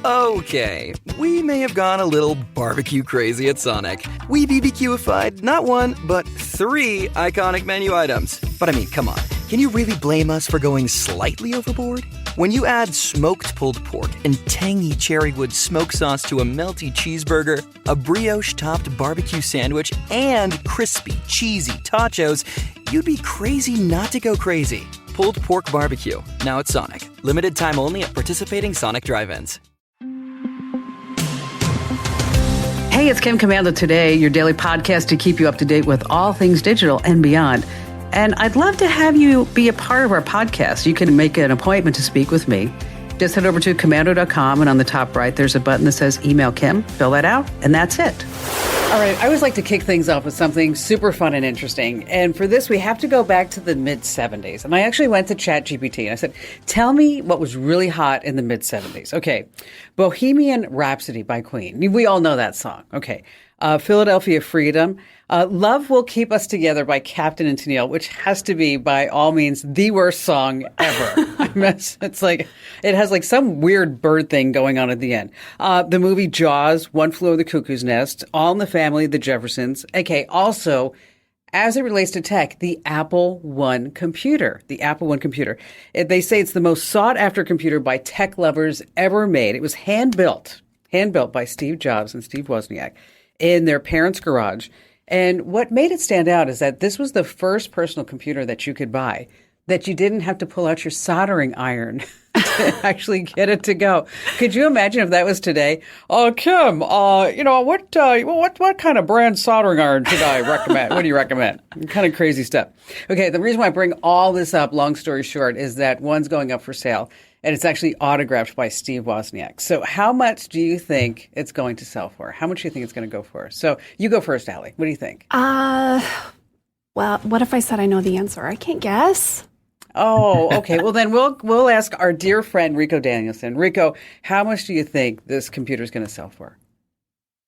Okay, we may have gone a little barbecue crazy at Sonic. We BBQified not one, but 3 iconic menu items. But I mean, come on, can you really blame us for going slightly overboard? When you add smoked pulled pork and tangy cherrywood smoke sauce to a melty cheeseburger, a brioche-topped barbecue sandwich, and crispy, cheesy tacos, you'd be crazy not to go crazy. Pulled pork barbecue, now at Sonic. Limited time only at participating Sonic drive-ins. Hey, it's Kim Commando Today, your daily podcast to keep you up to date with all things digital and beyond. And I'd love to have you be a part of our podcast. You can make an appointment to speak with me. Just head over to commando.com, and on the top right, there's a button that says Email Kim. Fill that out, and that's it. All right, I always like to kick things off with something super fun and interesting. And for this, we have to go back to the mid-'70s. And I actually went to ChatGPT, and I said, tell me what was really hot in the mid-'70s. Okay, Bohemian Rhapsody by Queen. We all know that song. Okay, Philadelphia Freedom. Love Will Keep Us Together by Captain and Tennille, which has to be, by all means, the worst song ever. It's like, it has like some weird bird thing going on at the end. The movie Jaws, One Flew Over the Cuckoo's Nest, All in the Family, The Jeffersons. Okay, also, as it relates to tech, the Apple I computer. The Apple I computer. They say it's the most sought-after computer by tech lovers ever made. It was hand-built by Steve Jobs and Steve Wozniak in their parents' garage. And what made it stand out is that this was the first personal computer that you could buy that you didn't have to pull out your soldering iron to actually get it to go. Could you imagine if that was today? Kim, what kind of brand soldering iron should I recommend? What do you recommend? Kind of crazy stuff. Okay, the reason why I bring all this up, long story short, is that one's going up for sale. And it's actually autographed by Steve Wozniak. So how much do you think it's going to sell for? How much do you think it's going to go for? So you go first, Allie. What do you think? Well, what if I said I know the answer? I can't guess. Oh, okay. Well, then we'll ask our dear friend Ricoh Danielson. Ricoh, how much do you think this computer is going to sell for?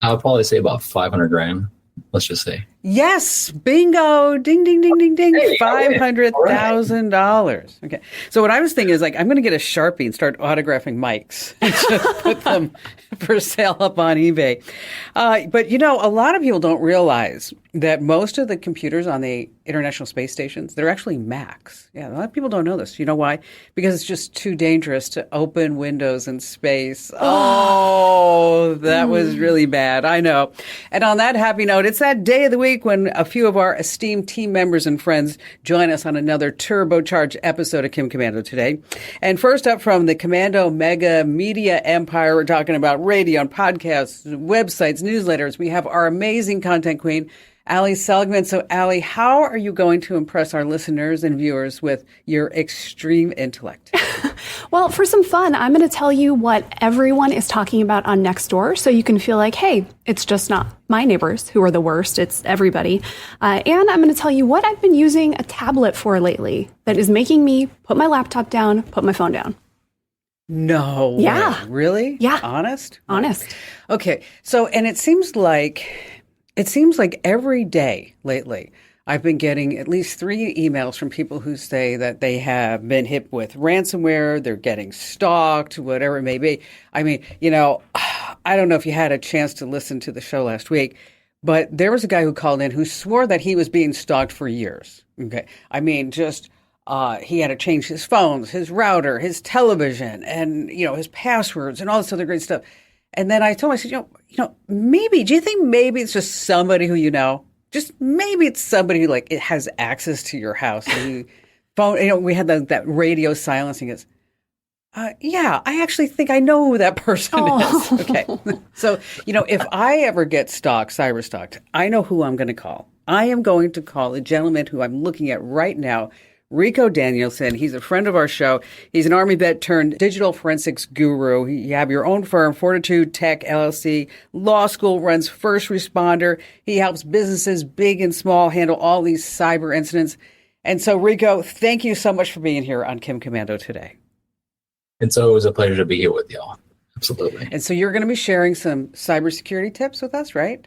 I'll probably say about $500,000. Let's just say. Yes, bingo, ding, ding, ding, ding, ding, hey, $500,000. Okay, so what I was thinking is like I'm going to get a Sharpie and start autographing mics and just put them for sale up on eBay. But you know, a lot of people don't realize that most of the computers on the International Space Stations, they're actually Macs. Yeah, a lot of people don't know this. You know why? Because it's just too dangerous to open Windows in space. Oh, that was really bad. I know. And on that happy note, it's that day of the week when a few of our esteemed team members and friends join us on another turbocharged episode of Kim Commando Today. And first up from the Commando Mega Media Empire, we're talking about radio and podcasts, websites, newsletters. We have our amazing content queen, Allie Seligman. So, Allie, how are you going to impress our listeners and viewers with your extreme intellect? Well, for some fun, I'm going to tell you what everyone is talking about on Nextdoor, so you can feel like, hey, it's just not my neighbors who are the worst, it's everybody. And I'm going to tell you what I've been using a tablet for lately that is making me put my laptop down, put my phone down. No. Yeah. Way. Really? Yeah. Honest? Honest. Okay. So, and it seems like every day lately, I've been getting at least 3 emails from people who say that they have been hit with ransomware, they're getting stalked, whatever it may be. I mean, you know, I don't know if you had a chance to listen to the show last week, but there was a guy who called in who swore that he was being stalked for years. Okay. I mean, just he had to change his phones, his router, his television, and, you know, his passwords and all this other great stuff. And then I told him, I said, you know, maybe, do you think maybe it's just somebody who you know? Just maybe it's somebody who like it has access to your house. Phone, you know, we had that radio silencing. Is, yeah, I actually think I know who that person is. Okay, so you know, if I ever get cyber stalked, I know who I'm going to call. I am going to call a gentleman who I'm looking at right now, Ricoh Danielson. He's a friend of our show. He's an Army vet turned digital forensics guru. You have your own firm, Fortitude Tech LLC, law school, runs First Responder. He helps businesses big and small handle all these cyber incidents. And so, Ricoh, thank you so much for being here on Kim Commando today. And so it was a pleasure to be here with y'all. Absolutely. And so you're going to be sharing some cybersecurity tips with us, right?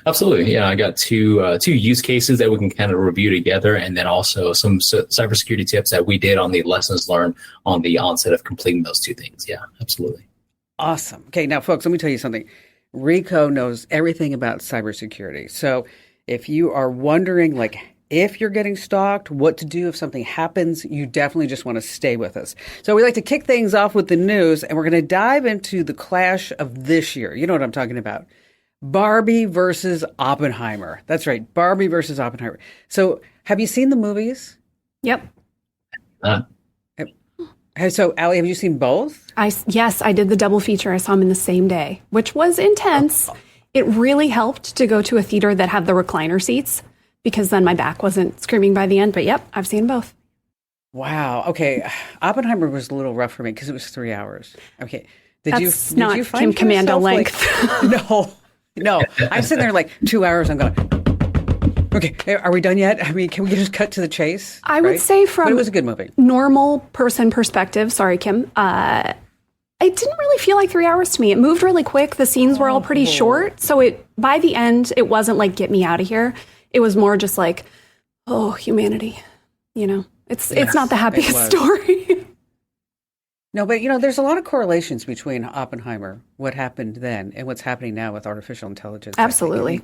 Absolutely. Yeah, I got two use cases that we can kind of review together, and then also some cybersecurity tips that we did on the lessons learned on the onset of completing those 2 things. Yeah, absolutely. Awesome. Okay, now, folks, let me tell you something. Ricoh knows everything about cybersecurity. So if you are wondering, like, if you're getting stalked, what to do if something happens, you definitely just want to stay with us. So we like to kick things off with the news, and we're going to dive into the clash of this year. You know what I'm talking about. Barbie versus Oppenheimer. That's right, Barbie versus Oppenheimer. So have you seen the movies? Yep. So, Allie, have you seen both? Yes, I did the double feature. I saw them in the same day, which was intense. It really helped to go to a theater that had the recliner seats because then my back wasn't screaming by the end. But yep, I've seen both. Wow. Okay. Oppenheimer was a little rough for me because it was 3 hours. Okay. Did you find Kim Commando length? No. I'm sitting there like 2 hours. I'm going, okay, are we done yet? I mean, can we just cut to the chase? I would say from but it was a good movie. Normal person perspective, sorry, Kim, it didn't really feel like 3 hours to me. It moved really quick. The scenes were all pretty short. So by the end, it wasn't like, get me out of here. It was more just like, oh, humanity. You know, it's not the happiest story. No, but, there's a lot of correlations between Oppenheimer, what happened then, and what's happening now with artificial intelligence. Absolutely.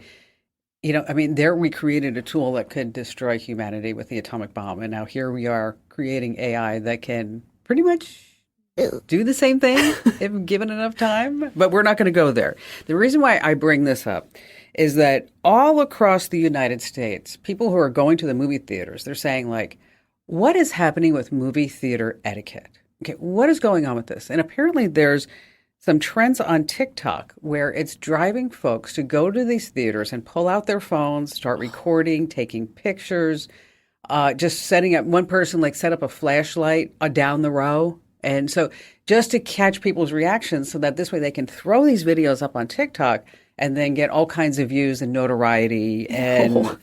There we created a tool that could destroy humanity with the atomic bomb. And now here we are creating AI that can pretty much do the same thing if given enough time. But we're not going to go there. The reason why I bring this up is that all across the United States, people who are going to the movie theaters, they're saying, like, what is happening with movie theater etiquette? Okay, what is going on with this? And apparently there's some trends on TikTok where it's driving folks to go to these theaters and pull out their phones, start recording, taking pictures, just setting up one person, set up a flashlight down the row. And so just to catch people's reactions so that this way they can throw these videos up on TikTok and then get all kinds of views and notoriety. And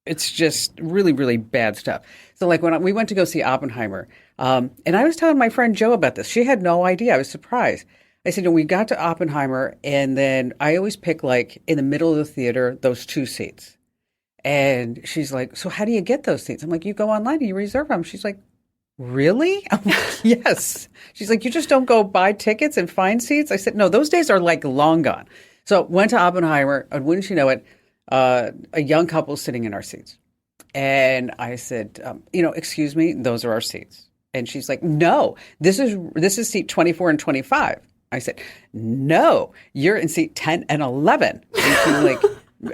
it's just really, really bad stuff. So when we went to go see Oppenheimer, and I was telling my friend Jo about this. She had no idea. I was surprised. I said, we got to Oppenheimer, and then I always pick, in the middle of the theater, those two seats. And she's like, so how do you get those seats? I'm like, you go online and you reserve them. She's like, really? I'm like, yes. She's like, you just don't go buy tickets and find seats? I said, no, those days are long gone. So went to Oppenheimer, and wouldn't you know it, a young couple sitting in our seats. And I said, excuse me, those are our seats. And she's like, no, this is seat 24 and 25. I said, no, you're in seat 10 and 11. And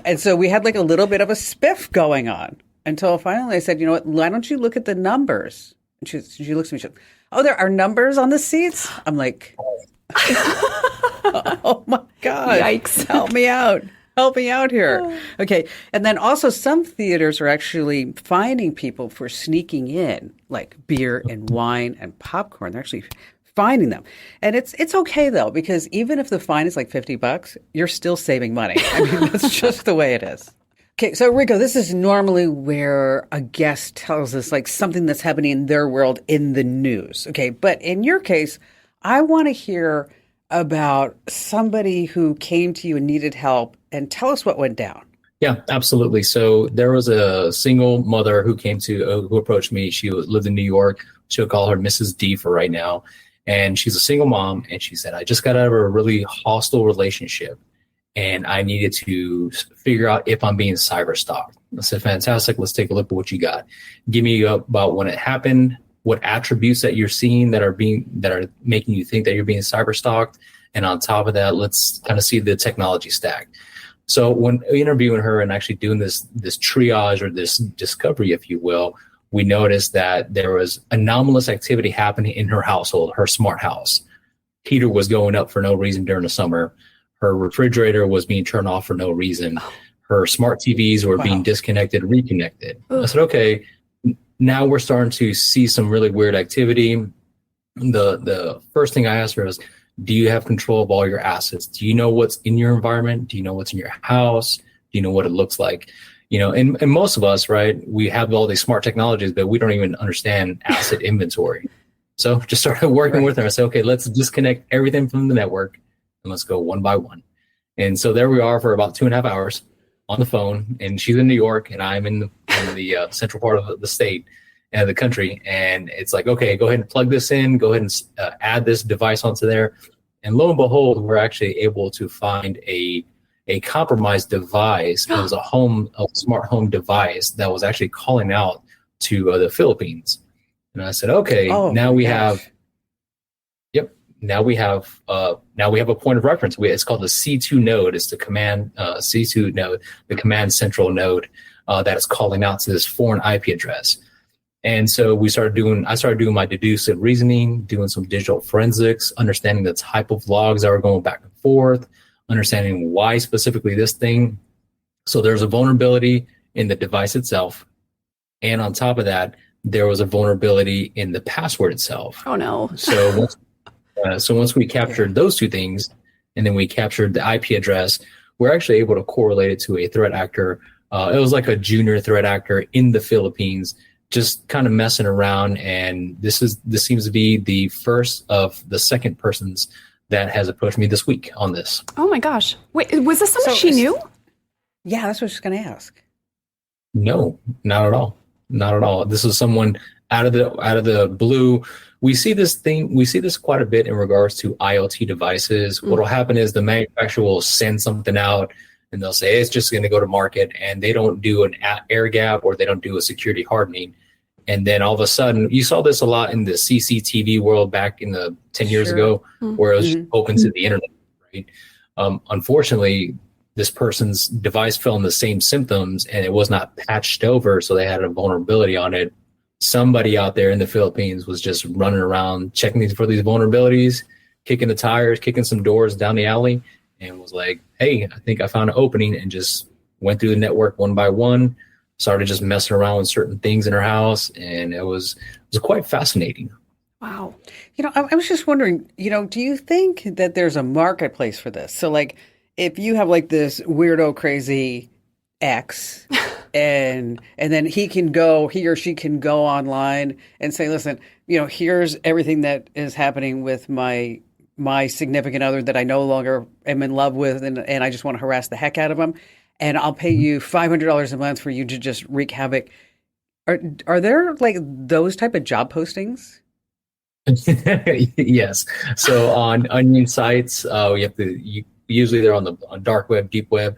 and so we had a little bit of a spiff going on until finally I said, you know what, why don't you look at the numbers? And she looks at me, she goes, oh, there are numbers on the seats? I'm like, oh my God. Yikes. Help me out. Help me out here. Okay. And then also some theaters are actually fining people for sneaking in beer and wine and popcorn. They're actually fining them. And it's okay though, because even if the fine is $50, you're still saving money. I mean, that's just the way it is. Okay. So Ricoh, this is normally where a guest tells us something that's happening in their world in the news. Okay. But in your case, I want to hear about somebody who came to you and needed help, and tell us what went down. Yeah, absolutely. So there was a single mother who who approached me. She lived in New York. She'll call her Mrs. D for right now. And she's a single mom. And she said, I just got out of a really hostile relationship and I needed to figure out if I'm being cyber stalked. I said, fantastic. Let's take a look at what you got. Give me about when it happened, what attributes that you're seeing that are making you think that you're being cyber stalked. And on top of that, let's kind of see the technology stack. So when interviewing her and actually doing this triage or this discovery, if you will, we noticed that there was anomalous activity happening in her household, her smart house. Heater was going up for no reason during the summer. Her refrigerator was being turned off for no reason. Her smart TVs were being disconnected, reconnected. I said, okay, now we're starting to see some really weird activity. The first thing I asked her was, do you have control of all your assets? Do you know what's in your environment? Do you know what's in your house? Do you know what it looks like? And most of us, right, we have all these smart technologies, but we don't even understand asset inventory. So just started working with her. I said, okay, let's disconnect everything from the network and let's go one by one. And so there we are for about 2.5 hours on the phone. And she's in New York and I'm in the central part of the state and the country. And it's like, okay, go ahead and plug this in. Go ahead and add this device onto there. And lo and behold, we're actually able to find a compromised device. It was a smart home device that was actually calling out to the Philippines. And I said, okay, now we have a point of reference. It's called the C2 node. It's the command C2 node, the command central node that is calling out to this foreign IP address. And so I started doing my deductive reasoning, doing some digital forensics, understanding the type of logs that were going back and forth, understanding why specifically this thing. So there's a vulnerability in the device itself. And on top of that, there was a vulnerability in the password itself. Oh, no. So once we captured those two things, and then we captured the IP address, we're actually able to correlate it to a threat actor. It was like a junior threat actor in the Philippines, just kind of messing around. And this seems to be the first of the second persons that has approached me this week on this. Oh my gosh. Wait, was this somebody she knew? Yeah, that's what I was going to ask. No, not at all. Not at all. This is someone out of the blue. We see this quite a bit in regards to IoT devices. Mm-hmm. What will happen is the manufacturer will send something out and they'll say it's just going to go to market, and they don't do an air gap or they don't do a security hardening. And then all of a sudden, you saw this a lot in the CCTV world back in the 10 years ago, where it was open to the internet, right? Unfortunately, this person's device fell in the same symptoms and it was not patched over, so they had a vulnerability on it. Somebody out there in the Philippines was just running around checking for these vulnerabilities, kicking the tires, kicking some doors down the alley, and was like, hey, I think I found an opening, and just went through the network one by one, started just messing around with certain things in her house, and it was quite fascinating. Wow. I was just wondering, do you think that there's a marketplace for this? So like, if you have like this weirdo crazy ex and then he or she can go online and say, listen, here's everything that is happening with my significant other that I no longer am in love with, and I just want to harass the heck out of him, and I'll pay you $500 a month for you to just wreak havoc. Are there like those type of job postings? Yes. So on onion sites, usually they're on dark web, deep web.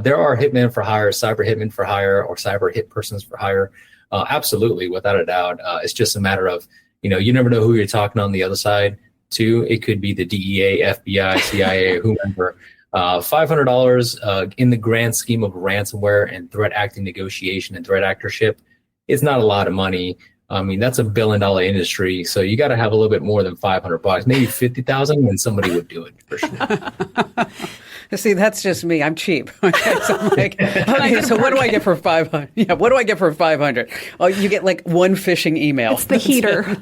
There are hitmen for hire, cyber hitmen for hire, or cyber hit persons for hire. Absolutely, without a doubt. It's just a matter of, you never know who you're talking on the other side to. It could be the DEA, FBI, CIA, whomever. $500 in the grand scheme of ransomware and threat acting negotiation and threat actorship, it's not a lot of money. I mean, that's $1 billion industry. So you got to have a little bit more than $500, maybe 50,000, and somebody would do it for sure. See, that's just me. I'm cheap. So I'm like, okay, so what do I get for 500? Yeah, what do I get for 500? Oh, you get like one phishing email. It's the heater.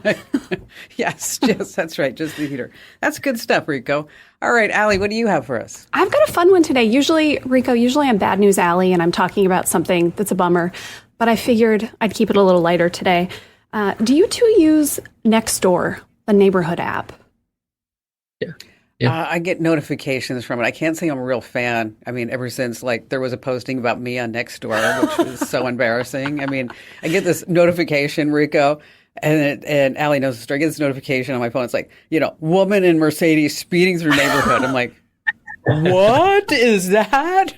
Yes, that's right. Just the heater. That's good stuff, Ricoh. All right, Allie, what do you have for us? I've got a fun one today. Ricoh, I'm Bad News Allie, and I'm talking about something that's a bummer, but I figured I'd keep it a little lighter today. Do you two use Nextdoor, the neighborhood app? Yeah. I get notifications from it. I can't say I'm a real fan. I mean, ever since like there was a posting about me on Nextdoor, which was so embarrassing. I mean, I get this notification, Ricoh, and Allie knows the story. I get this notification on my phone. It's like, woman in Mercedes speeding through neighborhood. I'm like, what is that?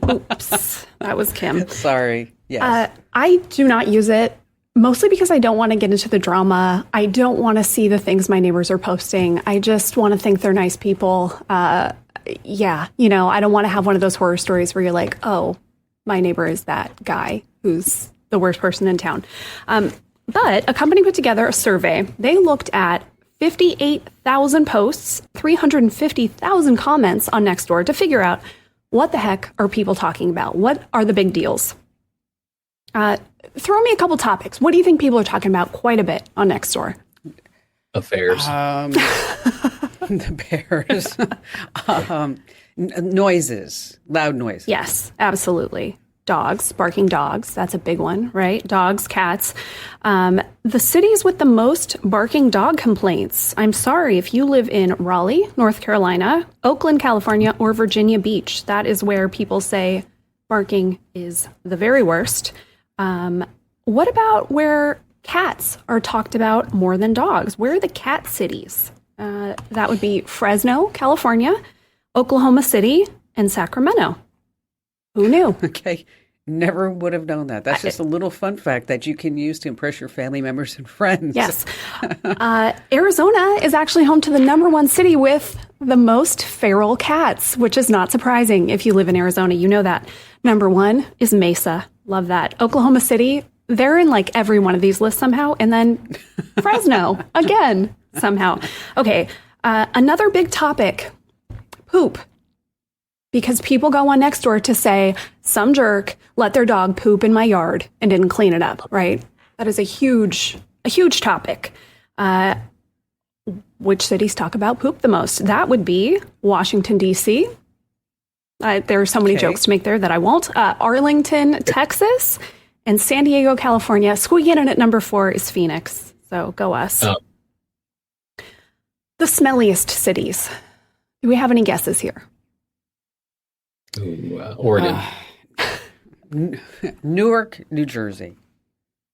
Oops, that was Kim. Sorry. Yes. I do not use it. Mostly because I don't want to get into the drama. I don't want to see the things my neighbors are posting. I just want to think they're nice people. I don't want to have one of those horror stories where you're like, oh, my neighbor is that guy who's the worst person in town. But a company put together a survey. They looked at 58,000 posts, 350,000 comments on Nextdoor to figure out what the heck are people talking about? What are the big deals? Throw me a couple topics. What do you think people are talking about quite a bit on Nextdoor? Affairs. The bears. Noises. Loud noises. Yes, absolutely. Dogs, barking dogs. That's a big one, right? Dogs, cats. The cities with the most barking dog complaints. I'm sorry, if you live in Raleigh, North Carolina, Oakland, California, or Virginia Beach, that is where people say barking is the very worst. What about where cats are talked about more than dogs? Where are the cat cities? That would be Fresno, California, Oklahoma City, and Sacramento. Who knew? Okay. Never would have known that. That's just a little fun fact that you can use to impress your family members and friends. Yes. Arizona is actually home to the #1 city with the most feral cats, which is not surprising. If you live in Arizona, you know that. #1 is Mesa. Love that. Oklahoma City, they're in like every one of these lists somehow. And then Fresno, again, somehow. Okay. Another big topic, poop. Because people go on Nextdoor to say, some jerk let their dog poop in my yard and didn't clean it up, right? That is a huge topic. Which cities talk about poop the most? That would be Washington, D.C. There are so many jokes to make there that I won't. Arlington, Texas, and San Diego, California. Squeaking in at #4 is Phoenix. So go us. The smelliest cities. Do we have any guesses here? Oregon. Newark, New Jersey.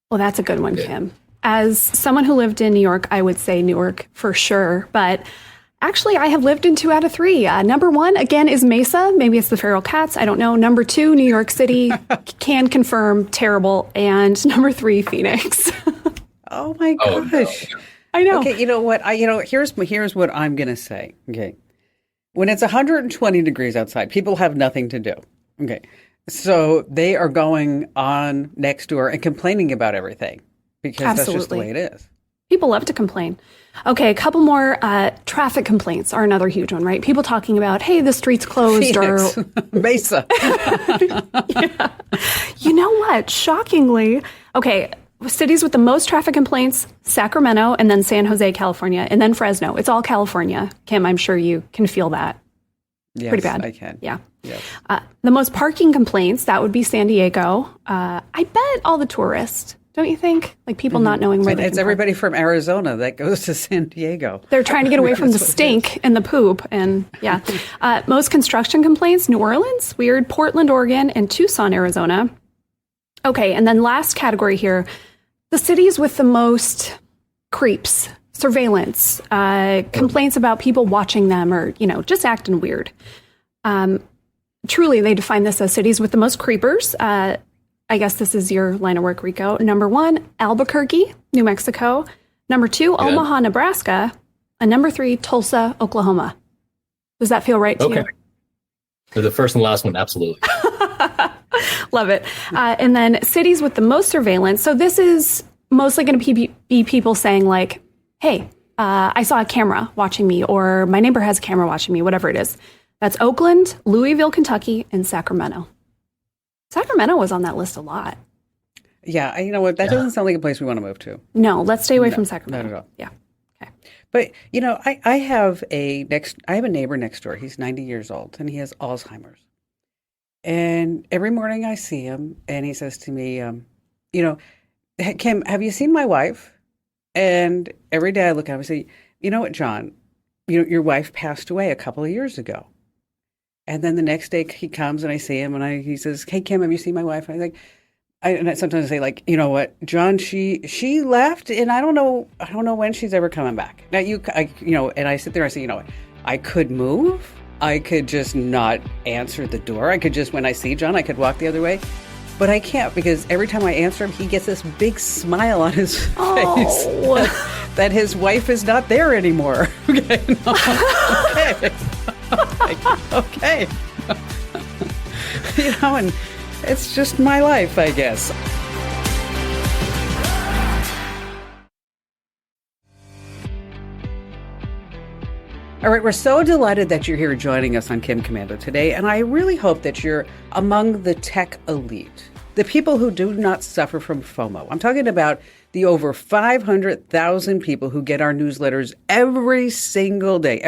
Well, that's a good one, Kim. As someone who lived in New York, I would say Newark for sure. But actually, I have lived in 2 out of 3. #1, again, is Mesa. Maybe it's the feral cats. I don't know. #2, New York City. Can confirm, terrible. And #3, Phoenix. Oh, my gosh. Oh, no. I know. Okay, you know what? Here's what I'm going to say. Okay. When it's 120 degrees outside, people have nothing to do. Okay. So they are going on Nextdoor and complaining about everything because that's just the way it is. People love to complain. Okay, a couple more. Traffic complaints are another huge one, right? People talking about, hey, the street's closed Phoenix, or Mesa. Yeah. You know what? Shockingly, okay, cities with the most traffic complaints, Sacramento, and then San Jose, California, and then Fresno. It's all California. Kim, I'm sure you can feel that. Yes, pretty bad. I can. Yeah. Yes. The most parking complaints, that would be San Diego. I bet all the tourists, don't you think? Like people not knowing where they It's can everybody from Arizona that goes to San Diego. They're trying to get away from the stink and the poop. And yeah. Most construction complaints, New Orleans, weird, Portland, Oregon, and Tucson, Arizona. Okay. And then last category here, the cities with the most creeps, surveillance, complaints about people watching them or, just acting weird. Truly, they define this as cities with the most creepers. I guess this is your line of work, Rico. #1, Albuquerque, New Mexico. #2, Omaha, Nebraska. And #3, Tulsa, Oklahoma. Does that feel right to you? For the first and last one, absolutely. Love it. And then cities with the most surveillance. So this is mostly going to be people saying like, hey, I saw a camera watching me, or my neighbor has a camera watching me, whatever it is. That's Oakland, Louisville, Kentucky, and Sacramento. Sacramento was on that list a lot. Yeah, you know what? That doesn't sound like a place we want to move to. No, let's stay away from Sacramento. Not at all. Yeah. Okay. But I have a neighbor next door. He's 90 years old and he has Alzheimer's. And every morning I see him and he says to me, "Hey, Kim, have you seen my wife?" And every day I look at him and say, "You know what, John? Your wife passed away a couple of years ago." And then the next day he comes and I see him and he says, "Hey, Kim, have you seen my wife?" And I'm like, I sometimes say like, "You know what, John? She left, and I don't know when she's ever coming back." Now and I sit there and I say, "You know what? I could move. I could just not answer the door. I could just, when I see John, I could walk the other way, but I can't because every time I answer him, he gets this big smile on his face that his wife is not there anymore." Okay, okay. Okay. And it's just my life, I guess. All right, we're so delighted that you're here joining us on Kim Commando today, and I really hope that you're among the tech elite, the people who do not suffer from FOMO. I'm talking about the over 500,000 people who get our newsletters every single day.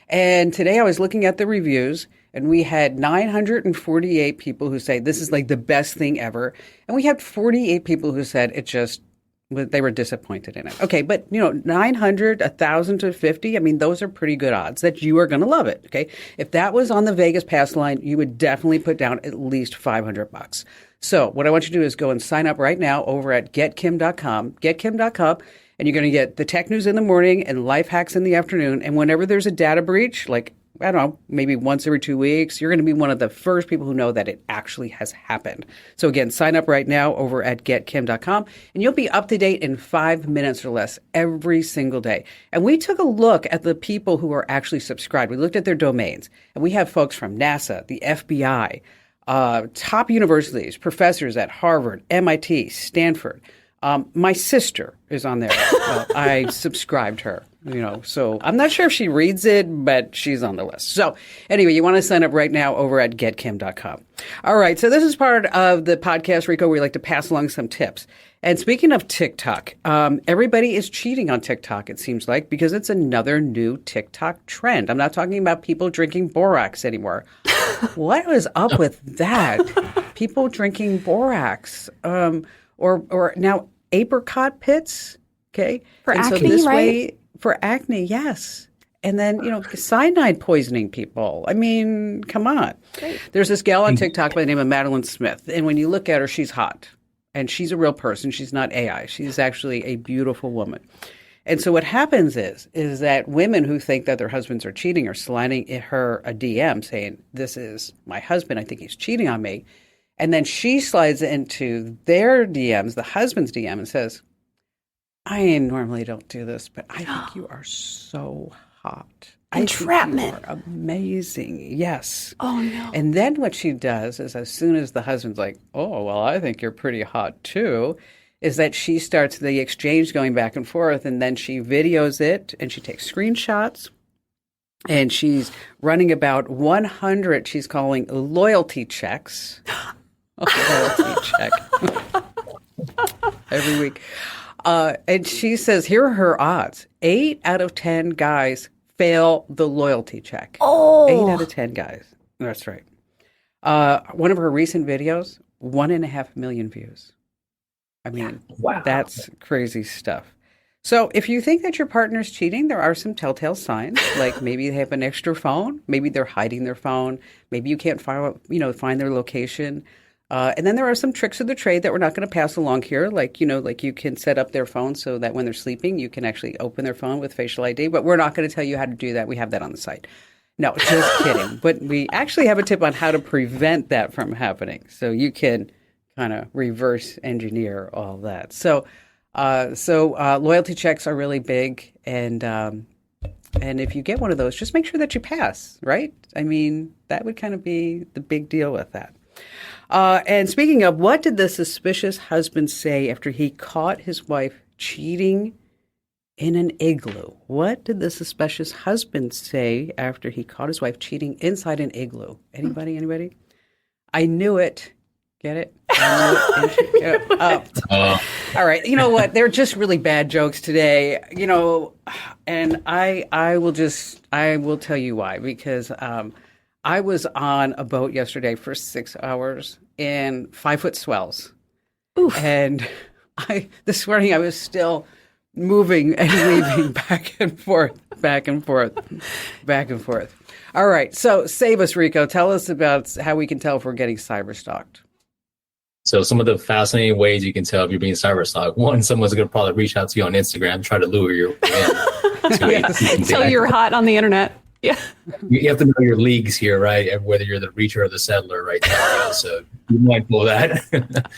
And today I was looking at the reviews, and we had 948 people who say this is like the best thing ever. And we had 48 people who said they were disappointed in it. Okay, but 900, 1,000 to 50, those are pretty good odds that you are going to love it. Okay, if that was on the Vegas pass line, you would definitely put down at least $500. So what I want you to do is go and sign up right now over at getkim.com. Getkim.com. And you're going to get the tech news in the morning and life hacks in the afternoon. And whenever there's a data breach, like, I don't know, maybe once every 2 weeks, you're going to be one of the first people who know that it actually has happened. So again, sign up right now over at getkim.com and you'll be up to date in 5 minutes or less every single day. And we took a look at the people who are actually subscribed. We looked at their domains, and we have folks from NASA, the FBI, top universities, professors at Harvard, MIT, Stanford. My sister is on there. I subscribed her, so I'm not sure if she reads it, but she's on the list. So anyway, you want to sign up right now over at getkim.com. All right. So this is part of the podcast, Ricoh, where we like to pass along some tips. And speaking of TikTok, everybody is cheating on TikTok, it seems like, because it's another new TikTok trend. I'm not talking about people drinking borax anymore. What is up with that? People drinking borax, or now apricot pits. Okay. For and acne, so this right? way, for acne, yes. And then, cyanide poisoning people. I mean, come on. Great. There's this gal on TikTok by the name of Madeline Smith. And when you look at her, she's hot. And she's a real person. She's not AI. She's actually a beautiful woman. And so what happens is that women who think that their husbands are cheating are sliding her a DM saying, this is my husband. I think he's cheating on me. And then she slides into their DMs, the husband's DM, and says, I normally don't do this, but I think you are so hot. Entrapment. I think you are amazing. Yes. Oh, no. And then what she does is, as soon as the husband's like, oh, well, I think you're pretty hot too, is that she starts the exchange going back and forth, and then she videos it and she takes screenshots. And she's running about 100, she's calling loyalty checks. Loyalty check. Every week. And she says, here are her odds. 8 out of 10 guys fail the loyalty check. Oh. 8 out of 10 guys. That's right. One of her recent videos, 1.5 million views. I mean, Wow. That's crazy stuff. So if you think that your partner's cheating, there are some telltale signs, like maybe they have an extra phone, maybe they're hiding their phone, maybe you can't find their location. And then there are some tricks of the trade that we're not going to pass along here, like you can set up their phone so that when they're sleeping, you can actually open their phone with facial ID, but we're not going to tell you how to do that. We have that on the site. No, just kidding. But we actually have a tip on how to prevent that from happening. So you can kind of reverse engineer all that. So loyalty checks are really big, and if you get one of those, just make sure that you pass, right? I mean, that would kind of be the big deal with that. And speaking of, what did the suspicious husband say after he caught his wife cheating in an igloo? What did the suspicious husband say after he caught his wife cheating inside an igloo? Anybody? I knew it. Get it? All right. You know what? They're just really bad jokes today, and I will tell you why, because I was on a boat yesterday for 6 hours in 5-foot swells. Oof. And this morning I was still moving and leaving back and forth. All right. So save us, Ricoh. Tell us about how we can tell if we're getting cyber stalked. So some of the fascinating ways you can tell if you're being cyber stalked. One, someone's going to probably reach out to you on Instagram, try to lure you in. Tell you're hot on the internet. Yeah. You have to know your leagues here, right? Whether you're the reacher or the settler right now. So you might pull that.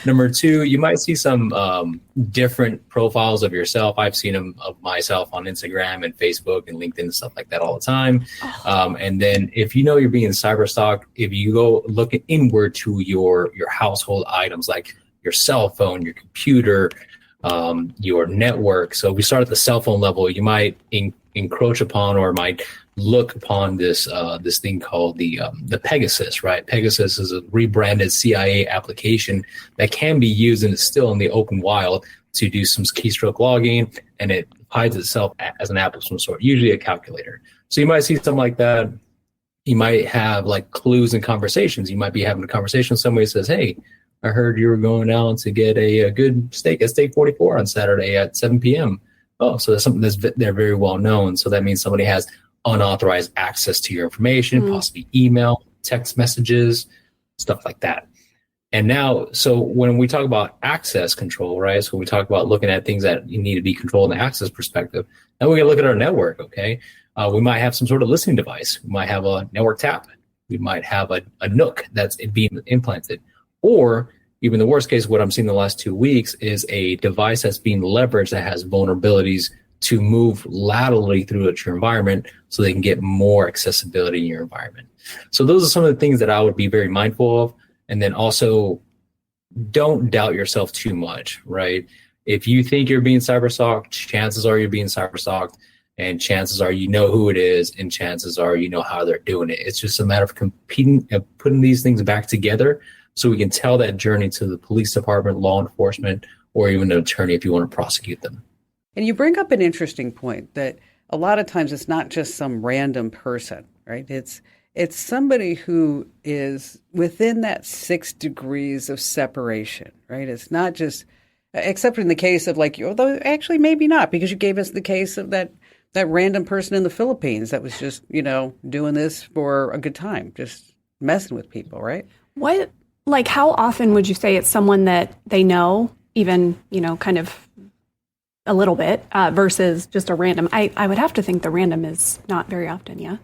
Number 2, you might see some different profiles of yourself. I've seen them of myself on Instagram and Facebook and LinkedIn and stuff like that all the time. And then if you know you're being cyber stalked, if you go look inward to your household items, like your cell phone, your computer, your network. So if we start at the cell phone level, you might encroach upon or might look upon this thing called the Pegasus, right? Pegasus is a rebranded CIA application that can be used and is still in the open wild to do some keystroke logging, and it hides itself as an app of some sort, usually a calculator. So you might see something like that. You might have like clues in conversations. You might be having a conversation with somebody who says, "Hey, I heard you were going out to get a good steak at Steak 44 on Saturday at 7 p.m. Oh, so that's something they're very well known. So that means somebody has unauthorized access to your information, possibly email, text messages, stuff like that. And now, so when we talk about access control, right? So we talk about looking at things that you need to be controlled in the access perspective. Now we can look at our network, okay? We might have some sort of listening device. We might have a network tap. We might have a NOC that's being implanted. Or even the worst case, what I'm seeing the last 2 weeks is a device that's being leveraged that has vulnerabilities to move laterally through your environment so they can get more accessibility in your environment. So those are some of the things that I would be very mindful of. And then also, don't doubt yourself too much, right? If you think you're being cyberstalked, chances are you're being cyberstalked, and chances are you know who it is, and chances are you know how they're doing it. It's just a matter of putting these things back together so we can tell that journey to the police department, law enforcement, or even an attorney if you want to prosecute them. And you bring up an interesting point that a lot of times it's not just some random person, right? It's somebody who is within that 6 degrees of separation, right? It's not just, except in the case of like, although actually maybe not, because you gave us the case of that random person in the Philippines that was just, doing this for a good time, just messing with people, right? How often would you say it's someone that they know, even, kind of a little bit, versus just a random? I would have to think the random is not very often, yeah?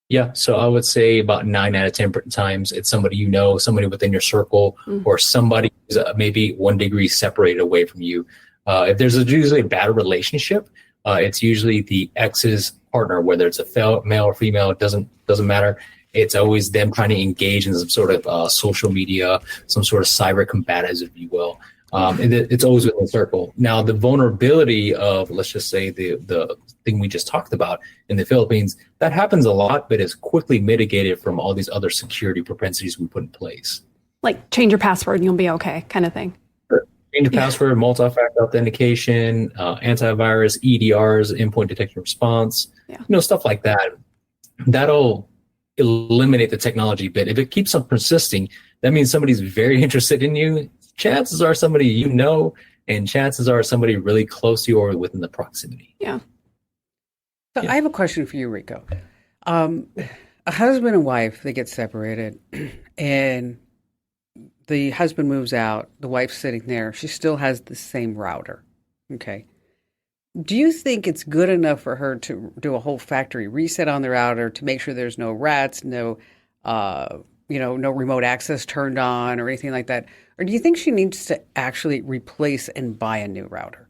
Yeah, so I would say about 9 out of 10 times it's somebody you know, somebody within your circle, or somebody who's maybe 1 degree separated away from you. If there's usually a bad relationship, it's usually the ex's partner, whether it's a male or female, it doesn't matter. It's always them trying to engage in some sort of social media, some sort of cyber combatives, if you will. And it's always within the circle. Now, the vulnerability of, let's just say, the thing we just talked about in the Philippines, that happens a lot, but is quickly mitigated from all these other security propensities we put in place. Like change your password and you'll be okay, kind of thing. Sure. Change your password, multi-factor authentication, antivirus, EDRs, endpoint detection response, stuff like that. That'll eliminate the technology bit. If it keeps on persisting, that means somebody's very interested in you. Chances are somebody you know, and chances are somebody really close to you or within the proximity. Yeah. So I have a question for you, Ricoh. A husband and wife, they get separated, and the husband moves out. The wife's sitting there. She still has the same router. Okay. Do you think it's good enough for her to do a whole factory reset on the router to make sure there's no rats, no remote access turned on or anything like that? Or do you think she needs to actually replace and buy a new router?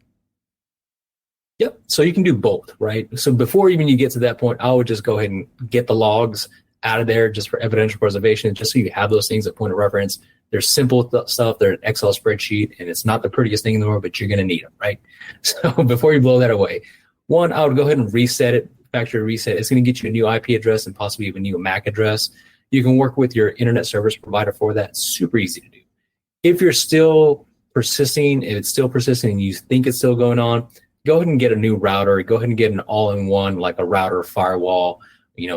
Yep. So you can do both, right? So before even you get to that point, I would just go ahead and get the logs out of there just for evidential preservation, just so you have those things at point of reference. They're simple stuff. They're an Excel spreadsheet, and it's not the prettiest thing in the world, but you're going to need them, right? So before you blow that away, one, I would go ahead and reset it, factory reset. It's going to get you a new IP address and possibly even a new MAC address. You can work with your internet service provider for that. It's super easy to do. If you're still persisting, if it's still persisting and you think it's still going on, go ahead and get a new router. Go ahead and get an all-in-one, like a router firewall,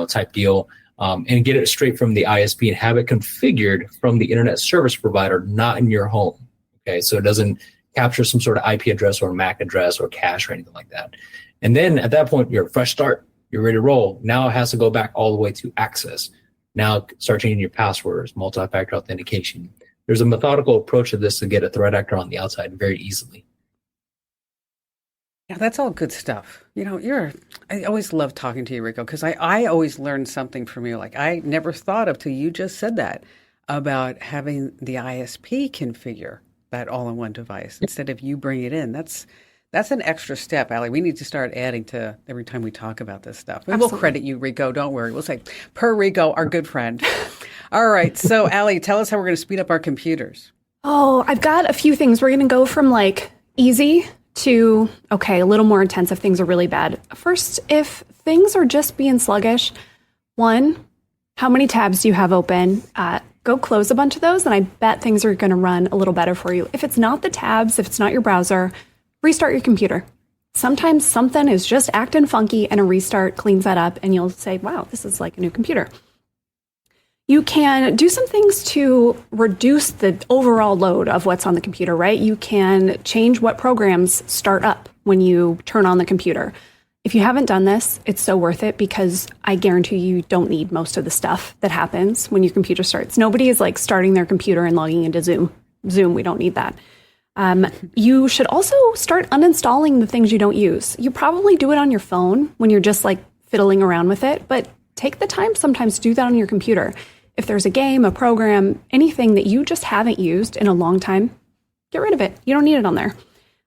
type deal, and get it straight from the ISP and have it configured from the internet service provider, not in your home. Okay, so it doesn't capture some sort of IP address or MAC address or cache or anything like that. And then at that point, you're a fresh start. You're ready to roll. Now it has to go back all the way to access. Now start changing your passwords, multi-factor authentication. There's a methodical approach to this to get a threat actor on the outside very easily. Yeah, that's all good stuff. I always love talking to you, Ricoh, because I always learn something from you. Like I never thought of till you just said that about having the ISP configure that all-in-one device instead of you bring it in. That's an extra step, Allie. We need to start adding to every time we talk about this stuff. We will credit you, Ricoh. Don't worry. We'll say, per Ricoh, our good friend. All right. So, Allie, tell us how we're going to speed up our computers. Oh, I've got a few things. We're going to go from easy to, a little more intense if things are really bad. First, if things are just being sluggish, one, how many tabs do you have open? Go close a bunch of those, and I bet things are going to run a little better for you. If it's not the tabs, if it's not your browser, restart your computer. Sometimes something is just acting funky and a restart cleans that up and you'll say, wow, this is like a new computer. You can do some things to reduce the overall load of what's on the computer, right? You can change what programs start up when you turn on the computer. If you haven't done this, it's so worth it because I guarantee you don't need most of the stuff that happens when your computer starts. Nobody is like starting their computer and logging into Zoom. We don't need that. You should also start uninstalling the things you don't use. You probably do it on your phone when you're just like fiddling around with it, but take the time sometimes to do that on your computer. If there's a game, a program, anything that you just haven't used in a long time, get rid of it. You don't need it on there.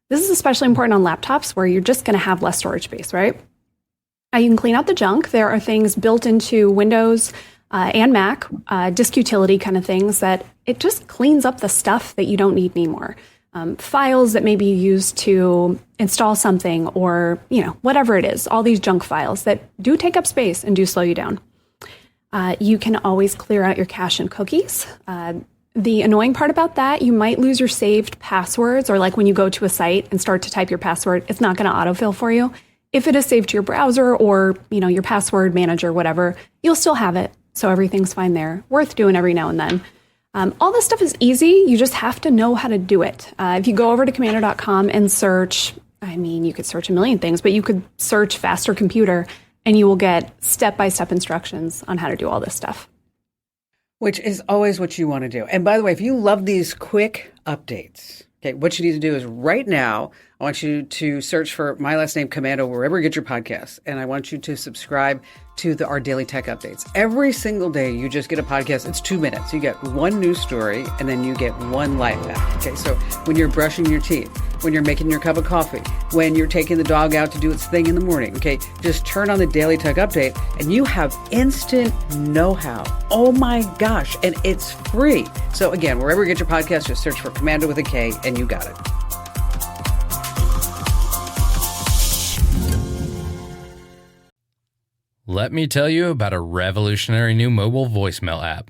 This is especially important on laptops where you're just going to have less storage space, right? You can clean out the junk. There are things built into Windows and Mac, disk utility kind of things that it just cleans up the stuff that you don't need anymore. Files that maybe you use to install something or, whatever it is, all these junk files that do take up space and do slow you down. You can always clear out your cache and cookies. The annoying part about that, you might lose your saved passwords, or like when you go to a site and start to type your password, it's not going to autofill for you. If it is saved to your browser or, your password manager, whatever, you'll still have it. So everything's fine there. Worth doing every now and then. All this stuff is easy. You just have to know how to do it. If you go over to commando.com and search, you could search a million things, but you could search faster computer and you will get step-by-step instructions on how to do all this stuff. Which is always what you want to do. And by the way, if you love these quick updates, okay, what you need to do is right now, I want you to search for my last name, Commando, wherever you get your podcasts. And I want you to subscribe to our daily tech updates. Every single day, you just get a podcast. It's 2 minutes. You get one news story, and then you get one life hack. Okay, so when you're brushing your teeth, when you're making your cup of coffee, when you're taking the dog out to do its thing in the morning, okay, just turn on the daily tech update, and you have instant know-how. Oh my gosh, and it's free. So again, wherever you get your podcast, just search for Commando with a K, and you got it. Let me tell you about a revolutionary new mobile voicemail app.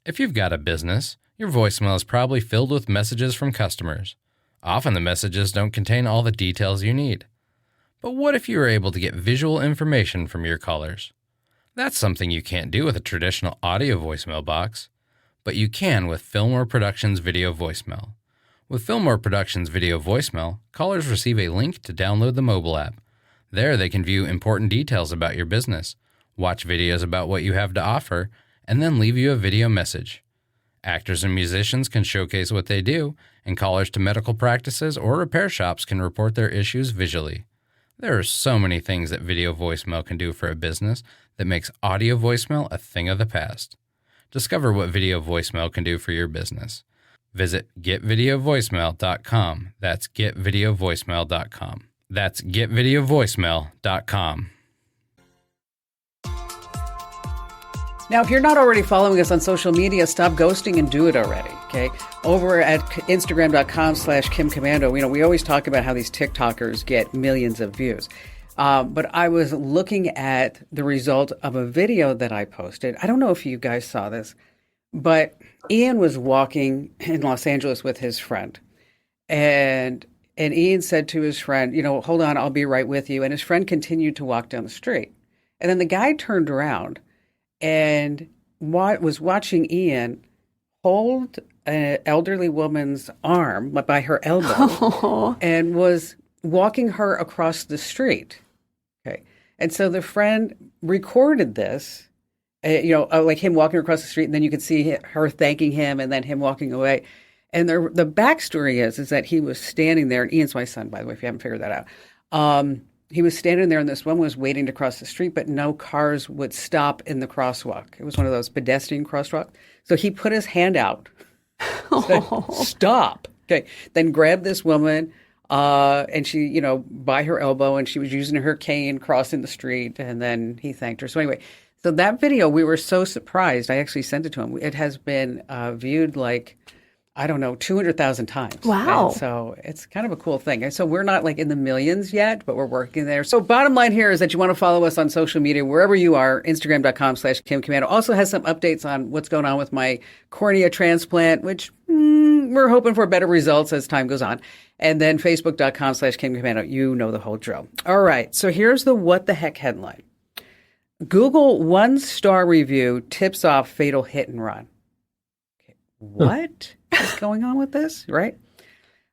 If you've got a business, your voicemail is probably filled with messages from customers. Often the messages don't contain all the details you need. But what if you were able to get visual information from your callers? That's something you can't do with a traditional audio voicemail box, but you can with Fillmore Productions Video Voicemail. With Fillmore Productions Video Voicemail, callers receive a link to download the mobile app. There they can view important details about your business, watch videos about what you have to offer, and then leave you a video message. Actors and musicians can showcase what they do, and callers to medical practices or repair shops can report their issues visually. There are so many things that video voicemail can do for a business that makes audio voicemail a thing of the past. Discover what video voicemail can do for your business. Visit getvideovoicemail.com. That's getvideovoicemail.com. That's getvideovoicemail.com. Now, if you're not already following us on social media, stop ghosting and do it already, okay? Over at Instagram.com/KimCommando, we always talk about how these TikTokers get millions of views. But I was looking at the result of a video that I posted. I don't know if you guys saw this, but Ian was walking in Los Angeles with his friend. And Ian said to his friend, hold on, I'll be right with you. And his friend continued to walk down the street. And then the guy turned around and was watching Ian hold an elderly woman's arm by her elbow and was walking her across the street. Okay. And so the friend recorded this, like him walking across the street, and then you could see her thanking him and then him walking away. And the backstory is that he was standing there, and Ian's my son, by the way, if you haven't figured that out. He was standing there, and this woman was waiting to cross the street, but no cars would stop in the crosswalk. It was one of those pedestrian crosswalks. So he put his hand out, said, stop. Okay. Then grabbed this woman, and she, by her elbow, and she was using her cane crossing the street, and then he thanked her. So anyway, so that video, we were so surprised. I actually sent it to him. It has been viewed 200,000 times. Wow. And so it's kind of a cool thing. And so we're not in the millions yet, but we're working there. So bottom line here is that you want to follow us on social media, wherever you are. Instagram.com/KimCommando also has some updates on what's going on with my cornea transplant, which we're hoping for better results as time goes on. And then Facebook.com/KimCommando. You know the whole drill. All right. So here's the what the heck headline. Google 1-star review tips off fatal hit and run. Okay. What is going on with this, right?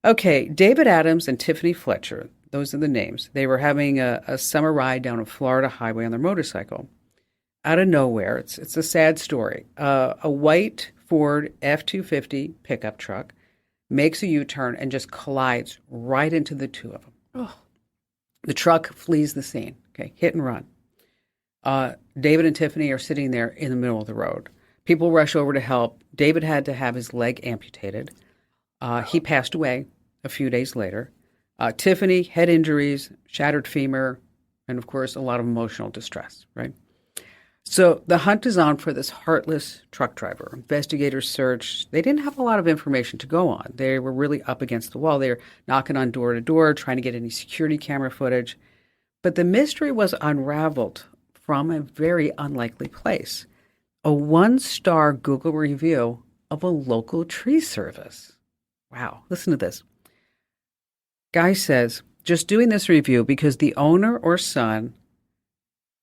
Okay, David Adams and Tiffany Fletcher, those are the names. They were having a summer ride down a Florida highway on their motorcycle. Out of nowhere, it's a sad story. A white Ford F-250 pickup truck makes a U-turn and just collides right into the two of them. Oh. The truck flees the scene. Okay, hit and run. David and Tiffany are sitting there in the middle of the road. People rush over to help. David had to have his leg amputated. He passed away a few days later. Tiffany, head injuries, shattered femur, and of course, a lot of emotional distress, right? So the hunt is on for this heartless truck driver. Investigators searched. They didn't have a lot of information to go on. They were really up against the wall. They were knocking on door to door, trying to get any security camera footage. But the mystery was unraveled from a very unlikely place. A 1-star Google review of a local tree service. Wow, listen to this. Guy says, just doing this review because the owner or son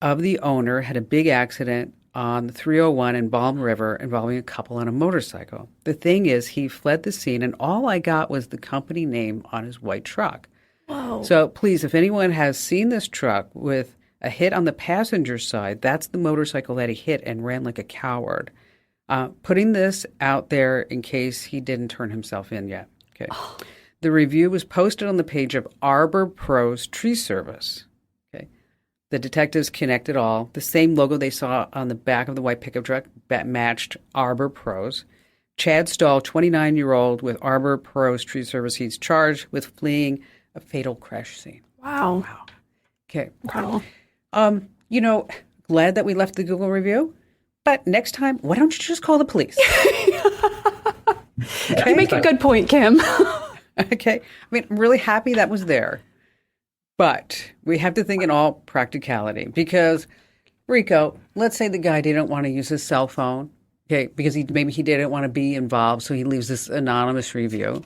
of the owner had a big accident on the 301 in Balm River involving a couple on a motorcycle. The thing is, he fled the scene, and all I got was the company name on his white truck. Whoa. So please, if anyone has seen this truck with a hit on the passenger side, that's the motorcycle that he hit and ran like a coward. Putting this out there in case he didn't turn himself in yet. Okay. Oh. The review was posted on the page of Arbor Pros Tree Service. Okay. The detectives connected all. The same logo they saw on the back of the white pickup truck that matched Arbor Pros. Chad Stahl, 29-year-old with Arbor Pros Tree Service, he's charged with fleeing a fatal crash scene. Wow. Okay. Incredible. Glad that we left the Google review. But next time, why don't you just call the police? Okay? You make a good point, Kim. Okay. I mean, I'm really happy that was there. But we have to think in all practicality because, Rico, let's say the guy didn't want to use his cell phone, okay, because maybe he didn't want to be involved, so he leaves this anonymous review.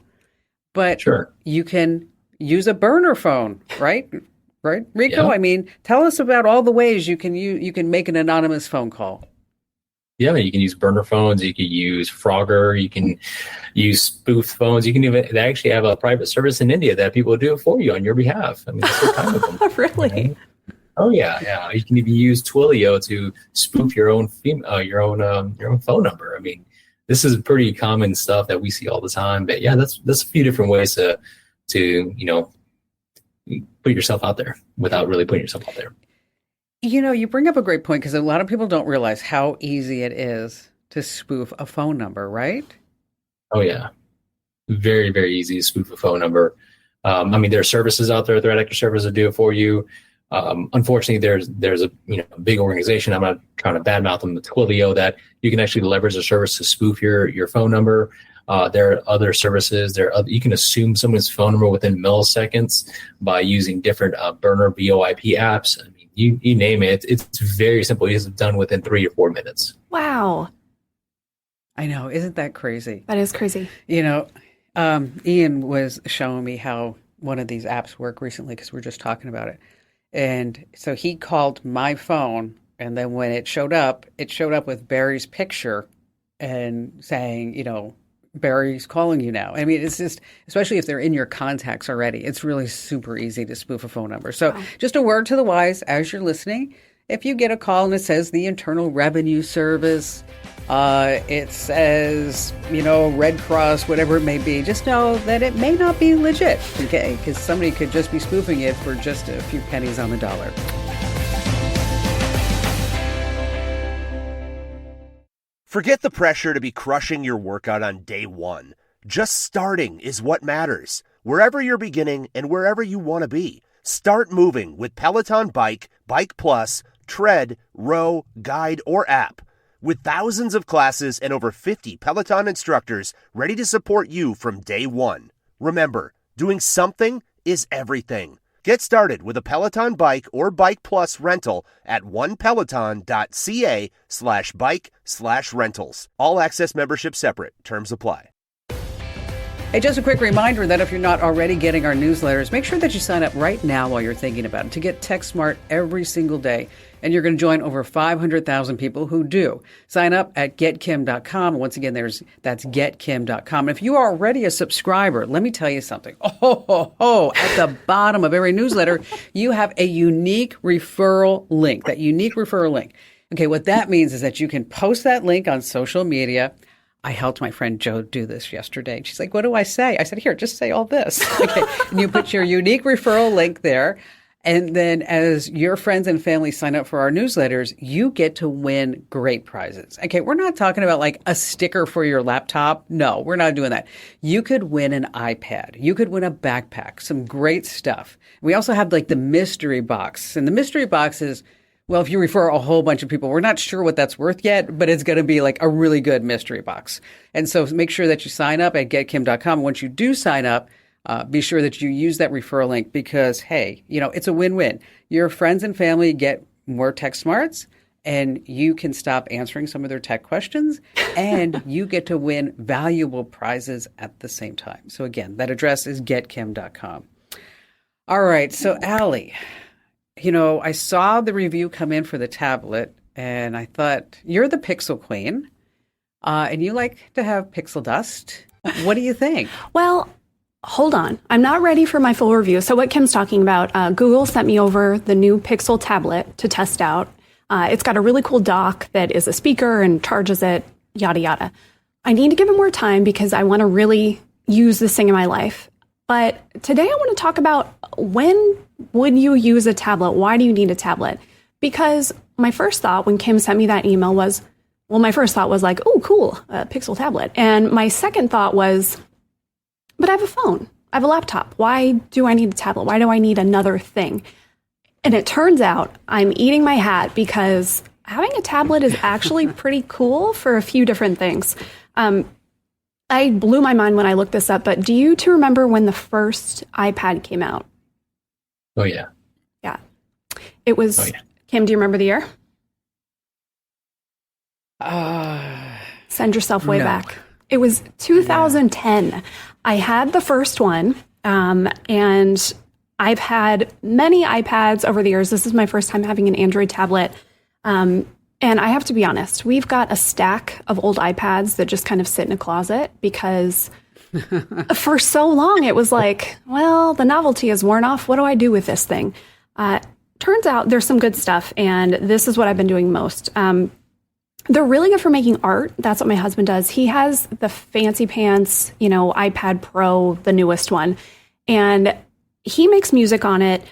But Sure. You can use a burner phone, right? Right, Rico? Yeah. I mean, tell us about all the ways you can make an anonymous phone call. Yeah, you can use burner phones. You can use Frogger. You can use spoof phones. You can they actually have a private service in India that people do it for you on your behalf. I mean, that's the kind of them. Really? Oh yeah. You can even use Twilio to spoof your own phone number. I mean, this is pretty common stuff that we see all the time. But yeah, that's a few different ways to put yourself out there without really putting yourself out there. You bring up a great point because a lot of people don't realize how easy it is to spoof a phone number, right? Oh, yeah. Very, very easy to spoof a phone number. There are services out there, threat actor services that do it for you. Unfortunately, there's a big organization. I'm not trying to badmouth them, Twilio, that you can actually leverage a service to spoof your phone number. There are other services. You can assume someone's phone number within milliseconds by using different burner VoIP apps. I mean, you name it. It's very simple. It's done within 3 or 4 minutes. Wow. I know. Isn't that crazy? That is crazy. Ian was showing me how one of these apps work recently because we were just talking about it. And so he called my phone, and then when it showed up with Barry's picture and saying, Barry's calling you now. I mean, it's just, especially if they're in your contacts already, it's really super easy to spoof a phone number. So just a word to the wise as you're listening. If you get a call and it says the Internal Revenue Service, it says, Red Cross, whatever it may be, just know that it may not be legit, okay? Because somebody could just be spoofing it for just a few pennies on the dollar. Forget the pressure to be crushing your workout on day one. Just starting is what matters. Wherever you're beginning and wherever you want to be, start moving with Peloton Bike, Bike Plus, Tread, Row, Guide, or app. With thousands of classes and over 50 Peloton instructors ready to support you from day one. Remember, doing something is everything. Get started with a Peloton Bike or Bike Plus rental at onepeloton.ca/bike/rentals. All access membership separate. Terms apply. Hey, just a quick reminder that if you're not already getting our newsletters, make sure that you sign up right now while you're thinking about it to get Tech Smart every single day. and you're going to join over 500,000 people who do. Sign up at getkim.com. Once again, that's getkim.com. If you are already a subscriber, let me tell you something. At the bottom of every newsletter, you have a unique referral link, that unique referral link. Okay, what that means is that you can post that link on social media. I helped my friend Jo do this yesterday. She's like, what do I say? I said, here, just say all this. Okay. And you put your unique referral link there. And then as your friends and family sign up for our newsletters, you get to win great prizes. Okay. We're not talking about like a sticker for your laptop. No, we're not doing that. You could win an iPad. You could win a backpack, some great stuff. We also have like the mystery box. And the mystery box is, well, if you refer a whole bunch of people, we're not sure what that's worth yet, but it's going to be like a really good mystery box. And so make sure that you sign up at getkim.com. Once you do sign up, be sure that you use that referral link because, hey, it's a win-win. Your friends and family get more tech smarts, and you can stop answering some of their tech questions, and you get to win valuable prizes at the same time. So again, that address is getkim.com. All right. So Allie, I saw the review come in for the tablet, and I thought, you're the Pixel Queen, and you like to have pixel dust. What do you think? Well, hold on. I'm not ready for my full review. So what Kim's talking about, Google sent me over the new Pixel tablet to test out. It's got a really cool dock that is a speaker and charges it, yada, yada. I need to give it more time because I want to really use this thing in my life. But today I want to talk about when would you use a tablet? Why do you need a tablet? Because my first thought when Kim sent me that email was, like, oh, cool, a Pixel tablet. And my second thought was, but I have a phone. I have a laptop. Why do I need a tablet? Why do I need another thing? And it turns out I'm eating my hat because having a tablet is actually pretty cool for a few different things. I blew my mind when I looked this up, but do you two remember when the first iPad came out? Oh, yeah. Yeah. It was, Kim, do you remember the year? Send yourself way back. It was 2010. Yeah. I had the first one, and I've had many iPads over the years. This is my first time having an Android tablet. And I have to be honest, we've got a stack of old iPads that just kind of sit in a closet because for so long it was like, well, the novelty is worn off. What do I do with this thing? Turns out there's some good stuff, and this is what I've been doing most. They're really good for making art. That's what my husband does. He has the fancy pants, iPad Pro, the newest one, and he makes music on it.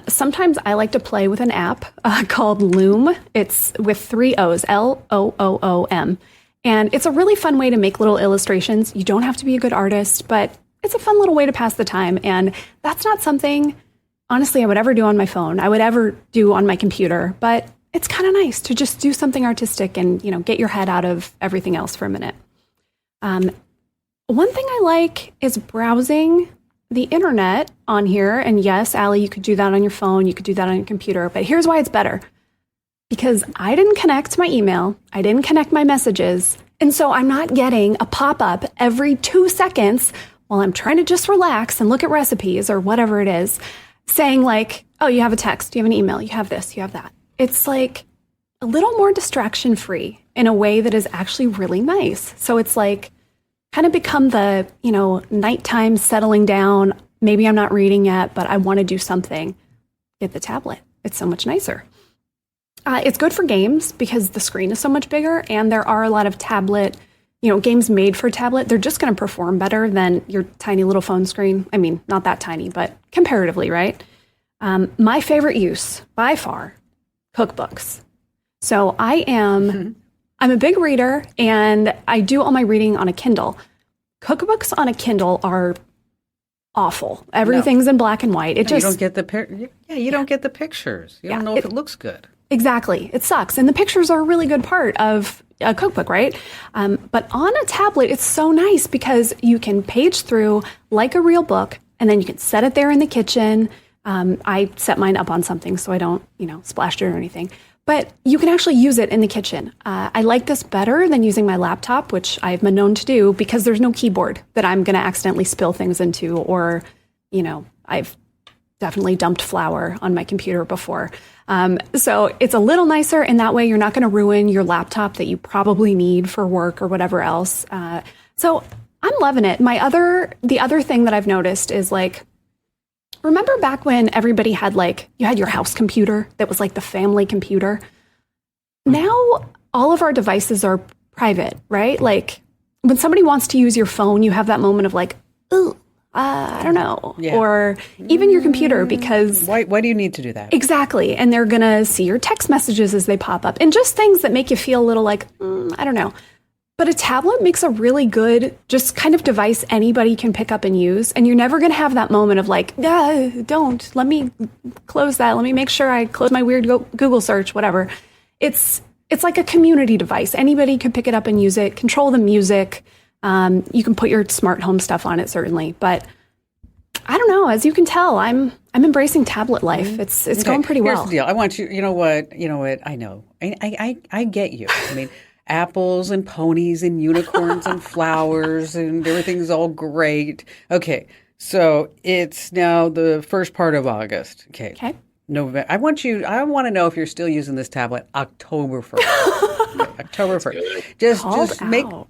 Sometimes I like to play with an app called Loom. It's with 3 O's, Loom. And it's a really fun way to make little illustrations. You don't have to be a good artist, but it's a fun little way to pass the time. And that's not something, honestly, I would ever do on my phone. I would ever do on my computer. But it's kind of nice to just do something artistic and, get your head out of everything else for a minute. One thing I like is browsing the internet on here. And yes, Allie, you could do that on your phone. You could do that on your computer. But here's why it's better. Because I didn't connect my email. I didn't connect my messages. And so I'm not getting a pop-up every 2 seconds while I'm trying to just relax and look at recipes or whatever it is, saying like, oh, you have a text, you have an email, you have this, you have that. It's like a little more distraction-free in a way that is actually really nice. So it's like kind of become the, nighttime settling down. Maybe I'm not reading yet, but I want to do something. Get the tablet. It's so much nicer. It's good for games because the screen is so much bigger, and there are a lot of tablet, games made for tablet. They're just going to perform better than your tiny little phone screen. I mean, not that tiny, but comparatively, right? My favorite use by far, cookbooks. So I'm a big reader, and I do all my reading on a Kindle. Cookbooks on a Kindle are awful. Everything's in black and white. You don't get the you don't get the pictures. You don't know if it looks good. Exactly. It sucks. And the pictures are a really good part of a cookbook, right? But on a tablet, it's so nice because you can page through like a real book, and then you can set it there in the kitchen. I set mine up on something so I don't, splash it or anything. But you can actually use it in the kitchen. I like this better than using my laptop, which I've been known to do, because there's no keyboard that I'm going to accidentally spill things into, or, I've definitely dumped flour on my computer before. So it's a little nicer in that way. You're not going to ruin your laptop that you probably need for work or whatever else. So I'm loving it. The other thing that I've noticed is like, remember back when everybody had you had your house computer that was like the family computer? Now all of our devices are private, right? Like when somebody wants to use your phone, you have that moment of like, ooh, I don't know. Yeah. Or even your computer, because... Why do you need to do that? Exactly. And they're going to see your text messages as they pop up. And just things that make you feel a little like, I don't know. But a tablet makes a really good, just kind of device anybody can pick up and use. And you're never going to have that moment of like, don't. Let me close that. Let me make sure I close my weird Google search, whatever. It's like a community device. Anybody can pick it up and use it, control the music. You can put your smart home stuff on it, certainly. But I don't know. As you can tell, I'm embracing tablet life. It's going pretty well. Here's the deal. I want you. You know what? I know. I get you. I mean, apples and ponies and unicorns and flowers and everything's all great. Okay, so it's now the first part of August. Okay. November. I want to know if you're still using this tablet October 1st. October 1st. Just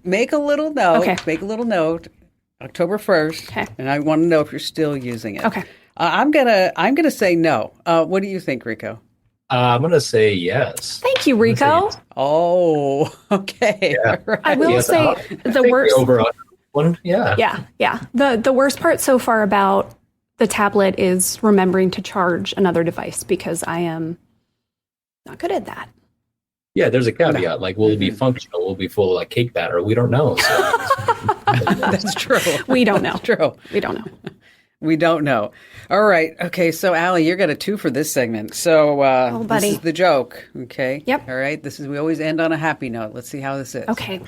make a little note. Okay. Make a little note. October 1st. Okay. And I want to know if you're still using it. Okay. I'm gonna say no. What do you think, Ricoh? I'm gonna say yes. Thank you, Ricoh. Oh, okay. Yeah. Right. I will say the worst. One, yeah. Yeah. The worst part so far about the tablet is remembering to charge another device, because I am not good at that. Yeah, there's a caveat. Like, will it be functional? Will it be full of like cake batter? We don't know. So. That's true. We don't know. That's true. We don't know. We don't know. All right. Okay. So, Allie, you're got a 2 for this segment. So, this is the joke. Okay. Yep. All right. We always end on a happy note. Let's see how this is. Okay.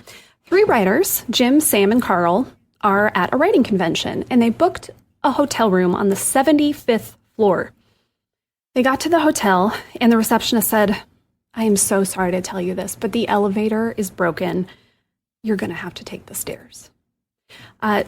3 writers, Jim, Sam, and Carl, are at a writing convention, and they booked a hotel room on the 75th floor. They got to the hotel, and the receptionist said, I am so sorry to tell you this, but the elevator is broken. You're going to have to take the stairs.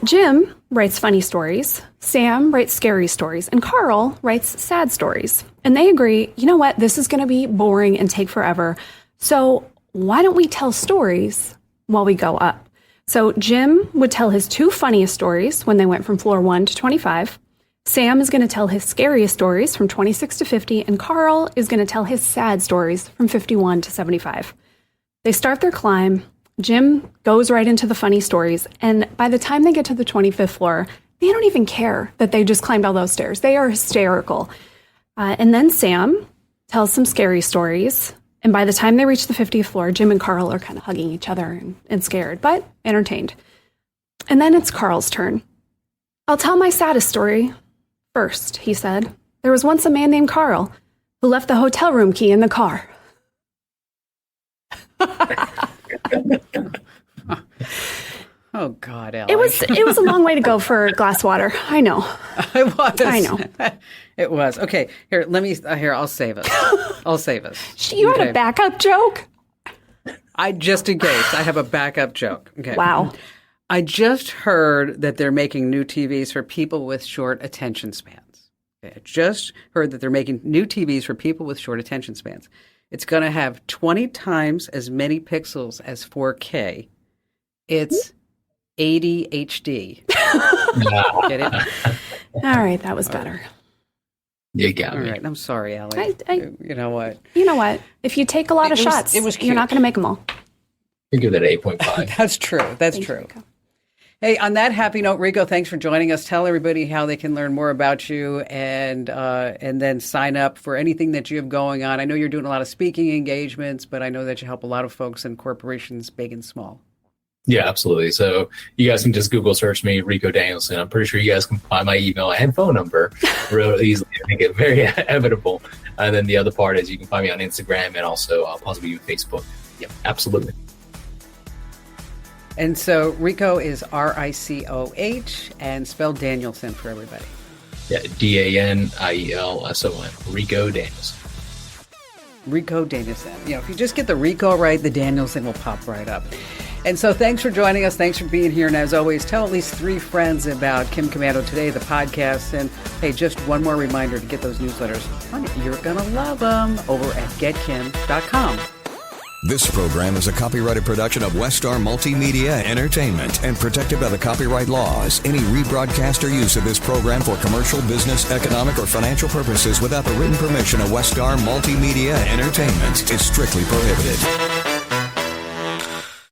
Jim writes funny stories, Sam writes scary stories, and Carl writes sad stories. And they agree, you know what, this is going to be boring and take forever. So why don't we tell stories while we go up? So Jim would tell his 2 funniest stories when they went from floor 1 to 25. Sam is going to tell his scariest stories from 26 to 50, and Carl is going to tell his sad stories from 51 to 75. They start their climb. Jim goes right into the funny stories, and by the time they get to the 25th floor, they don't even care that they just climbed all those stairs. They are hysterical. And then Sam tells some scary stories, and by the time they reach the 50th floor, Jim and Carl are kind of hugging each other and scared, but entertained. And then it's Carl's turn. I'll tell my saddest story first, he said. There was once a man named Carl who left the hotel room key in the car. Oh, God, Ellie. It was a long way to go for a glass of water. I know. It was. I know. It was. Okay, I'll save us. I'll save us. You had a backup joke? Just in case, I have a backup joke. Okay. Wow. I just heard that they're making new TVs for people with short attention spans. Okay, I just heard that they're making new TVs for people with short attention spans. It's going to have 20 times as many pixels as 4K. It's 80 HD. Get it? All right, that was better. You got me. All right, I'm sorry, Allie. You know what? You know what? If you take a lot of shots, you're not going to make them all. You give that 8.5. That's true. That's true. Hey, on that happy note, Ricoh, thanks for joining us. Tell everybody how they can learn more about you and then sign up for anything that you have going on. I know you're doing a lot of speaking engagements, but I know that you help a lot of folks and corporations, big and small. Yeah, absolutely. So you guys can just Google search me, Ricoh Danielson. I'm pretty sure you guys can find my email and phone number real easily. I make it very evitable. And then the other part is you can find me on Instagram and also possibly Facebook. Yep, absolutely. And so Ricoh is Ricoh and spelled Danielson for everybody. Yeah, Danielson. Ricoh Danielson. Ricoh Danielson. If you just get the Ricoh right, the Danielson will pop right up. And so thanks for joining us. Thanks for being here. And as always, tell at least 3 friends about Kim Komando Today, the podcast. And hey, just one more reminder to get those newsletters. You're going to love them over at getkim.com. This program is a copyrighted production of Westar Multimedia Entertainment and protected by the copyright laws. Any rebroadcast or use of this program for commercial, business, economic, or financial purposes without the written permission of Westar Multimedia Entertainment is strictly prohibited.